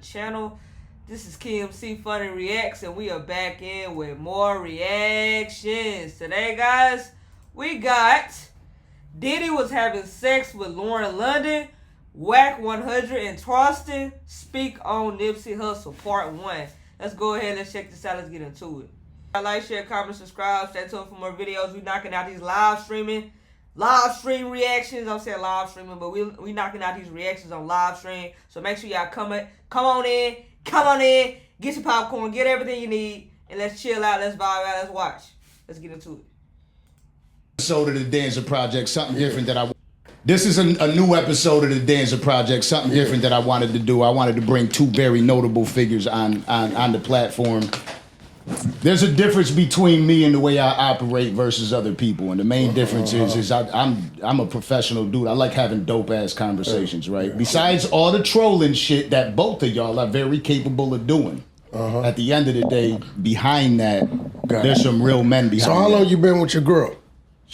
channel. This is KeymC Funny Reacts, and we are back in with more reactions. Today, guys, we got Diddy was having sex with Lauren London, Whack 100 in Charleston, speak on Nipsey Hussle, part 1. Let's go ahead and check this out. Let's get into it. Like, share, comment, subscribe. Stay tuned for more videos. We knocking out these live stream reactions. I'm saying live streaming, but we knocking out these reactions on live stream. So make sure y'all come on in, get your popcorn, get everything you need, and let's chill out, let's vibe out, let's watch. Let's get into it. Episode of the Dancer Project, something different that I. This is a new episode of the Dancer Project, something different that I wanted to do. I wanted to bring two very notable figures on the platform. There's a difference between me and the way I operate versus other people, and the main difference is I'm a professional dude. I like having dope ass conversations, right? Besides all the trolling shit that both of y'all are very capable of doing. At the end of the day, behind that, there's some real men behind. So how long you been with your girl?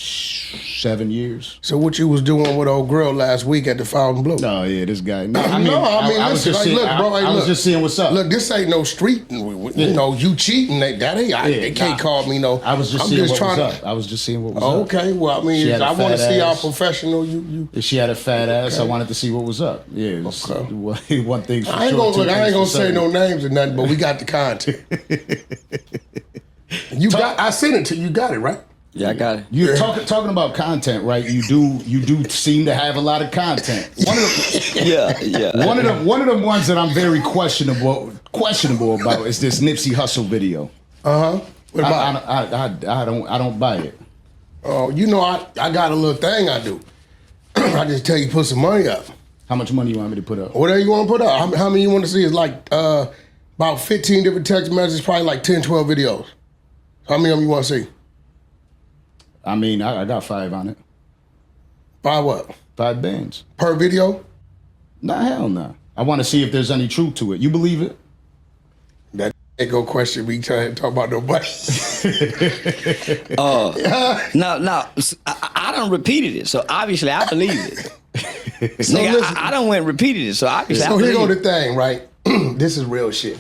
7 years. So what you was doing with old girl last week at the Fountain Blue? Oh yeah, this guy. I was just seeing. I was just seeing what's up. Look, this ain't no street. You know, you cheating. They can't call me no. I was just seeing what was up. I was just seeing what was up. Okay, well, I mean, I want to see how professional you. If she had a fat ass, I wanted to see what was up. Yeah. Okay. One thing for I ain't sure. I ain't gonna say no names or nothing, but we got the content. I sent it to you. Got it right. Yeah, I got it. You're talking about content, right? You do seem to have a lot of content. One of the ones that I'm very questionable about is this Nipsey Hussle video. What about I don't buy it. Oh, you know I got a little thing I do. I just tell you put some money up. How much money you want me to put up? Whatever you want to put up. How many you want to see is like about 15 different text messages, probably like 10, 12 videos. How many of them you want to see? I mean, I got 5 on it. 5 what? 5 bands. Per video? Nah, hell nah. I want to see if there's any truth to it. You believe it? That ain't go question me trying to talk about nobody. No, I done repeated it, so obviously I believe it. So nigga, I done went and repeated it, so obviously I believe it. So here go the thing, right? This is real shit.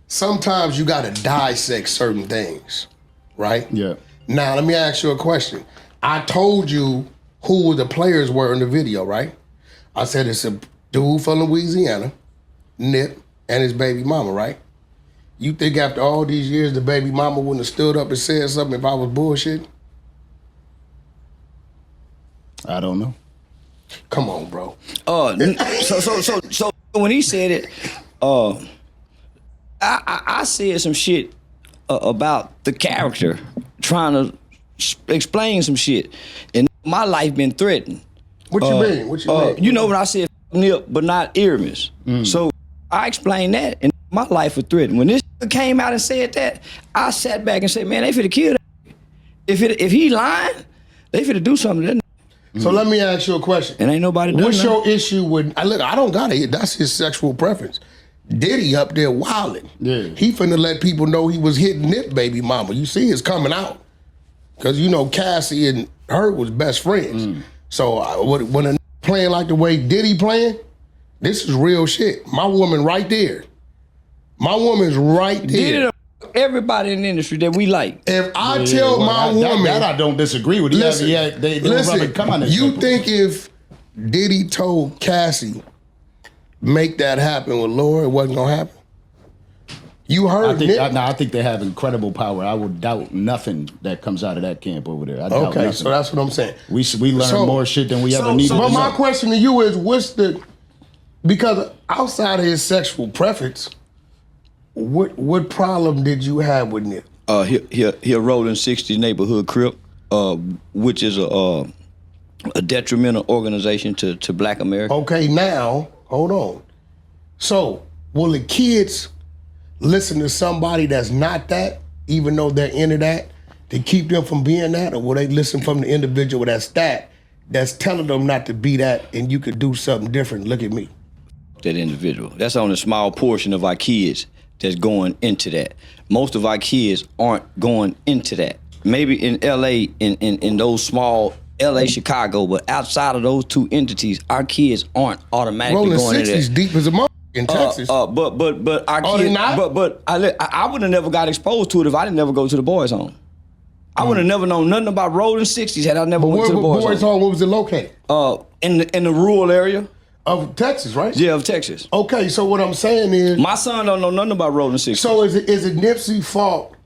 Sometimes you gotta dissect certain things, right? Yeah. Now, let me ask you a question. I told you who the players were in the video, right? I said it's a dude from Louisiana, Nip, and his baby mama, right? You think after all these years, the baby mama wouldn't have stood up and said something if I was bullshit? I don't know. Come on, bro. So when he said it, I said some shit about the character, trying to explain some shit, and my life been threatened. What you mean? What you mean? You know when I said Nip, but not Earmus. So I explained that, and my life was threatened. When this came out and said that, I sat back and said, man, they finna kill that. If he lying, they finna do something to that. So let me ask you a question. And ain't nobody done What's nothing. your issue with, look, I don't got it. That's his sexual preference. Diddy up there wilding. Yeah. He finna let people know he was hitting Nip baby mama. You see it's coming out. Cause you know Cassie and her was best friends. So when a playing like the way Diddy playing, this is real shit. My woman right there. My woman's right there. Diddy, everybody in the industry that we like. If I tell my woman. That I don't disagree with. Listen, Listen, come on. You think if Diddy told Cassie, make that happen with Laura, it wasn't gonna happen? You heard I think they have incredible power. I would doubt nothing that comes out of that camp over there. I doubt okay, nothing. so that's what I'm saying. We learn more shit than we ever needed. But my question to you is, because outside of his sexual preference, what problem did you have with Nip? He a Rolling 60 neighborhood crip, which is a detrimental organization to Black America. Okay, now hold on. So will the kids listen to somebody that's not that, even though they're into that, to keep them from being that, or will they listen from the individual that's telling them not to be that, and you could do something different? Look at me. That individual. That's only a small portion of our kids that's going into that. Most of our kids aren't going into that. Maybe in LA, in those small LA, Chicago, but outside of those two entities, our kids aren't automatically Rolling going into that. Rolling 60s deep as a mother. in Texas. But our Oh, they kids, not? but I would have never got exposed to it if I didn't never go to the boys' home. I would have never known nothing about rolling 60s had I never But went where to the was boys' home. Where was it located? In the rural area. Of Texas, right? Yeah, of Texas. Okay, so what I'm saying is, My son don't know nothing about rolling 60s. so is it Nipsey's fault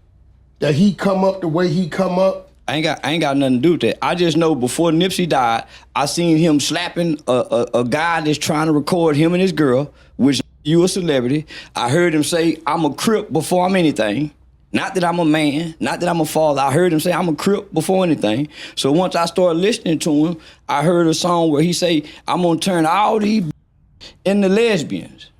that he come up the way he come up? I ain't got nothing to do with that. I just know before Nipsey died, I seen him slapping a guy that's trying to record him and his girl, which you a celebrity. I heard him say, I'm a Crip before I'm anything. Not that I'm a man, not that I'm a father. I heard him say, I'm a Crip before anything. So once I started listening to him, I heard a song where he say, I'm gonna turn all these into lesbians.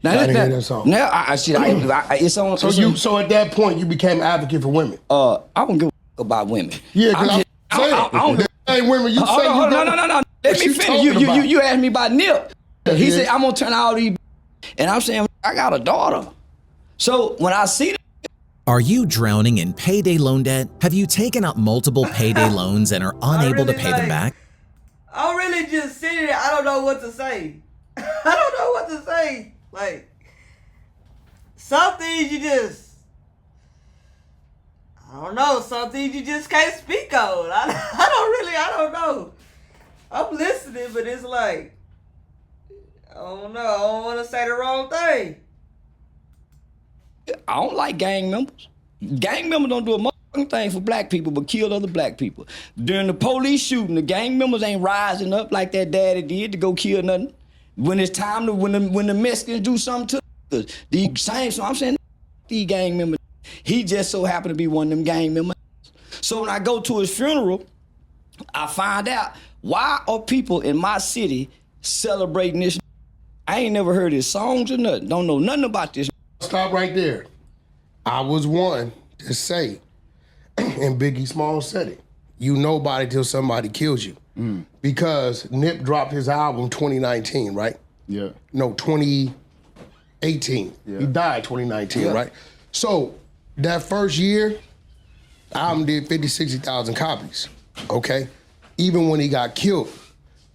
Now, I didn't hear that song. Now I see. It's on. So at that point, you became an advocate for women. I don't give a about women. Yeah, because I'm saying, I don't the same women you say you no. don't- Let what me you finish. talking about? You asked me about Nip. He Yeah. said, I'm gonna turn all these, and I'm saying, I got a daughter. So when I see Are you drowning in payday loan debt? Have you taken out multiple payday loans and are unable to really pay them back? I'm really just sitting there. I don't know what to say. I don't know what to say. Like, some things you just, I don't know. Some things you just can't speak on. I don't know. I'm listening, but it's like, I don't know. I don't want to say the wrong thing. I don't like gang members. Gang members don't do a motherfucking thing for black people but kill other black people. During the police shooting, the gang members ain't rising up like that daddy did to go kill nothing. When it's time to, when the Mexicans do something to us, the same, so I'm saying, these gang members, he just so happened to be one of them gang members. So when I go to his funeral, I find out, why are people in my city celebrating this? I ain't never heard his songs or nothing. Don't know nothing about this. Stop right there. I was one to say, and Biggie Smalls said it, you nobody till somebody kills you. Because Nip dropped his album 2019, right? Yeah. No, 2018. Yeah. He died 2019, Yeah. right? So that first year, album did 50, 60,000 copies, okay? Even when he got killed,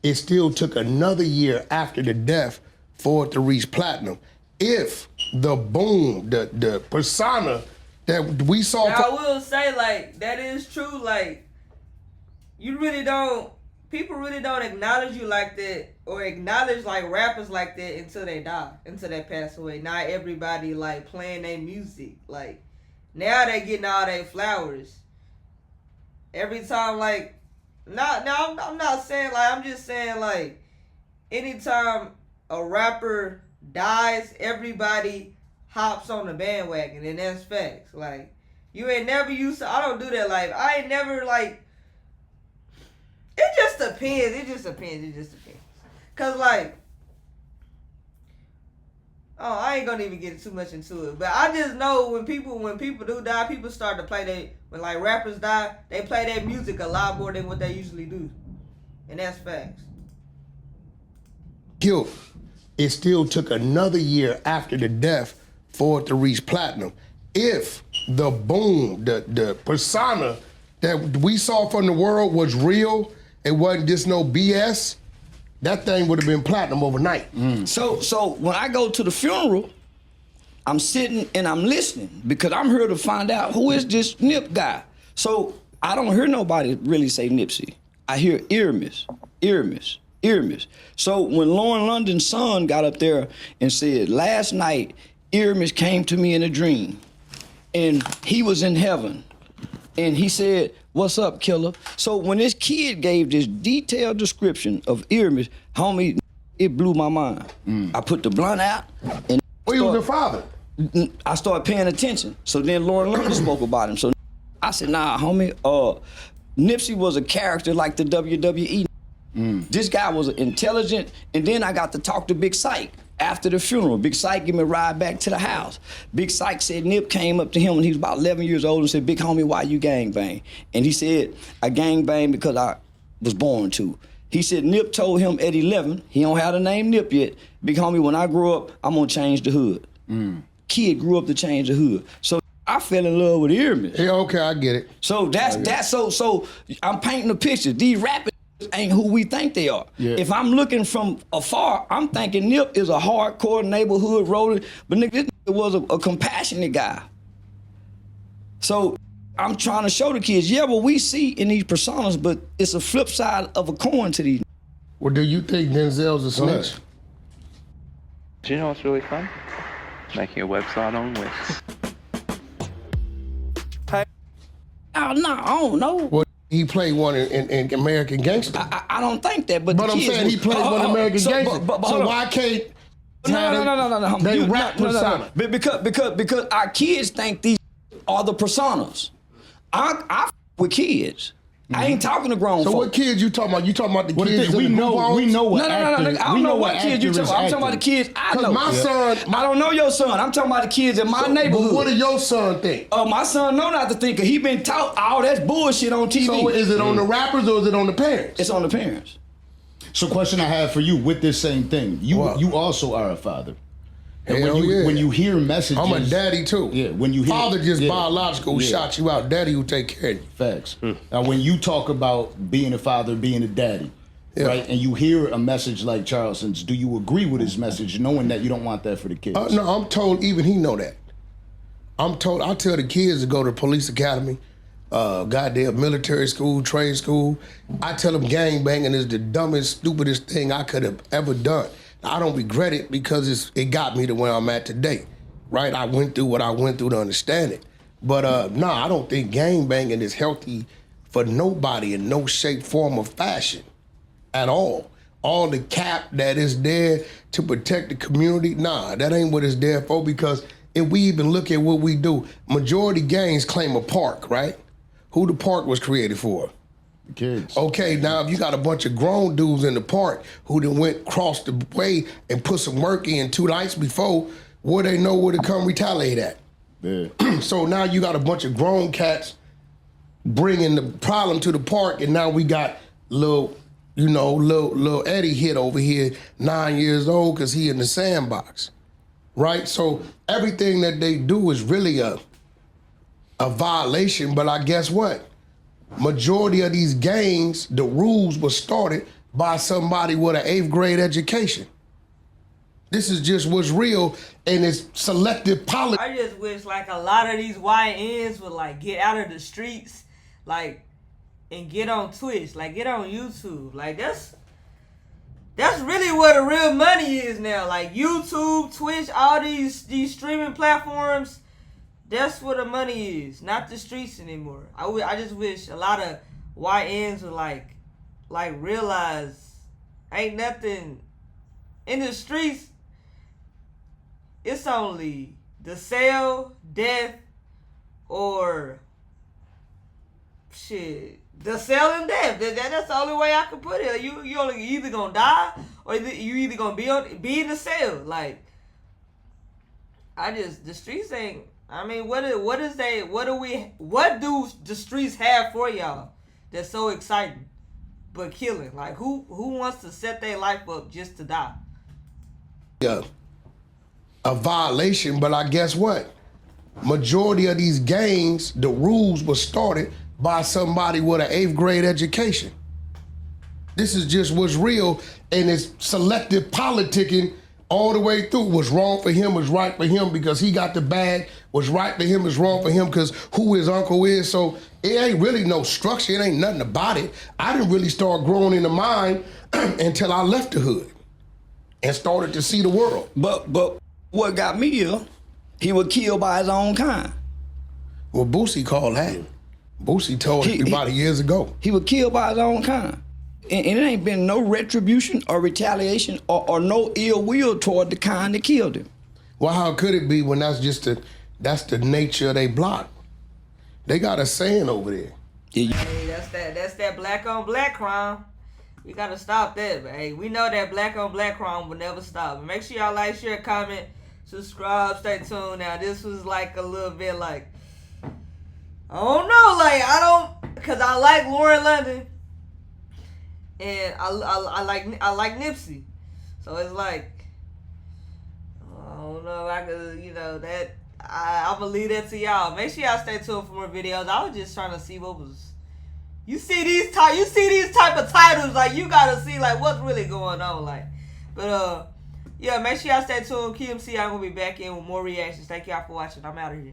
it still took another year after the death for it to reach platinum. If the boom, the persona that we saw. Now, I will say, like, that is true. Like, people really don't acknowledge you like that or acknowledge, like, rappers like that until they die, until they pass away. Not everybody, like, playing their music. Like, now they getting all their flowers. Every time, like, I'm not saying, like, I'm just saying, like, anytime a rapper dies, everybody hops on the bandwagon, and that's facts. Like, you ain't never used to, I don't do that. Like, I ain't never, like, it just depends. Cause, like, I ain't gonna even get too much into it, but I just know when people do die, people start to play when, like, rappers die, they play their music a lot more than what they usually do, and that's facts. Killed. It still took another year after the death for it to reach platinum. If the boom, the persona that we saw from the world was real, it wasn't just no BS, that thing would have been platinum overnight. So when I go to the funeral, I'm sitting and I'm listening because I'm here to find out who is this Nip guy. So I don't hear nobody really say Nipsey. I hear Earmus. So when Lauren London's son got up there and said, last night, Earmus came to me in a dream and he was in heaven. And he said, what's up, killer? So when this kid gave this detailed description of Earmus, homie, it blew my mind. I put the blunt out and Well, he was the father. I started paying attention. So then Lauren London spoke about him. So I said, nah, homie, Nipsey was a character like the WWE. This guy was intelligent, and then I got to talk to Big Syke after the funeral. Big Syke gave me a ride back to the house. Big Syke said Nip came up to him when he was about 11 years old and said, big homie, why you gangbang? And he said, I gangbang because I was born to. He said Nip told him at 11, he don't have the name Nip yet, big homie, when I grow up, I'm gonna change the hood. Kid grew up to change the hood. So I fell in love with Earmus. Yeah, okay, I get it. So that's so I'm painting a picture. These rappers ain't who we think they are. Yeah. If I'm looking from afar, I'm thinking Nip is a hardcore neighborhood roller, but nigga, this nigga was a compassionate guy. So I'm trying to show the kids, yeah, what we see in these personas, but it's a flip side of a coin to these. Well, do you think Denzel's a snitch? Do you know what's really fun? Making a website on Wix. Oh, no, I don't know. Well, he played one in American Gangster. I don't think that, but But the I'm kids saying he played one in American Gangster. But So hold on. why can't No. they rap persona? Because our kids think these are the personas. I f with kids. I ain't talking to grown So folks. what kids you talking about? You talking about the kids we in the know group we know what No, actor, I don't we know know what kids you actor talking is about. I'm talking about the acting. kids I know. Cause my son, I don't know your son. I'm talking about the kids in my neighborhood. but what do your son think? My son know not to think, cause he been taught all that's bullshit on TV. So is it on the rappers or is it on the parents? It's on the parents. So question I have for you with this same thing. You What? you also are a father. And Hell when you yeah. when you hear messages, I'm a daddy too. Yeah, when you hear Father just yeah, biological who yeah. shot you out. Daddy who take care of you. Facts. Now, when you talk about being a father, being a daddy, Yeah. right, and you hear a message like Charleston's, do you agree with his message, knowing that you don't want that for the kids? No, I'm told even he know that. I'm told I tell the kids to go to police academy, goddamn military school, trade school. I tell them gang banging is the dumbest, stupidest thing I could have ever done. I don't regret it because it got me to where I'm at today, right? I went through what I went through to understand it. But I don't think gang banging is healthy for nobody in no shape, form, or fashion at all. All the cap that is there to protect the community, that ain't what it's there for, because if we even look at what we do, majority gangs claim a park, right? Who the park was created for? The kids. Okay, now if you got a bunch of grown dudes in the park who done went across the way and put some work in 2 nights before, where they know where to come retaliate at. Yeah. So now you got a bunch of grown cats bringing the problem to the park, and now we got little Eddie hit over here, 9 years old, because he in the sandbox, right? So everything that they do is really a violation, but I guess what? Majority of these gangs, the rules were started by somebody with an 8th grade education. This is just what's real, and it's selective politics. I just wish like a lot of these YNs would like get out of the streets, like, and get on Twitch, like get on YouTube. Like that's really where the real money is now. Like YouTube, Twitch, all these streaming platforms. That's where the money is, not the streets anymore. I just wish a lot of YNs would like realize ain't nothing in the streets. It's only the cell, death, or shit. The cell and death. That's the only way I can put it. You either gonna die or you either gonna be in the cell. Like the streets ain't. I mean, what do the streets have for y'all that's so exciting but killing? Like who wants to set their life up just to die? Yeah, a violation, but I guess what? Majority of these gangs, the rules were started by somebody with an 8th grade education. This is just what's real, and it's selective politicking all the way through. What's wrong for him is right for him because he got the bag. What's right for him is wrong for him because who his uncle is. So it ain't really no structure. It ain't nothing about it. I didn't really start growing in the mind until I left the hood and started to see the world. But what got me here, he was killed by his own kind. Well, Boosie called that. Boosie told everybody years ago. He was killed by his own kind. And it ain't been no retribution or retaliation or no ill will toward the kind that killed him. Well, how could it be when that's the nature of their block? They got a saying over there. Hey, that's that black on black crime. We gotta stop that, but hey, we know that black on black crime will never stop. But make sure y'all like, share, comment, subscribe, stay tuned. Now this was like a little bit like, I don't know, cause I like Lauren London, and I like Nipsey, so it's like, I don't know if I could, that I'm gonna leave that to y'all. Make sure y'all stay tuned for more videos. I was just trying to see what was, You see these type of titles, like you gotta see like what's really going on, like. But yeah, make sure y'all stay tuned. KeymC, I'm gonna be back in with more reactions. Thank y'all for watching. I'm out of here.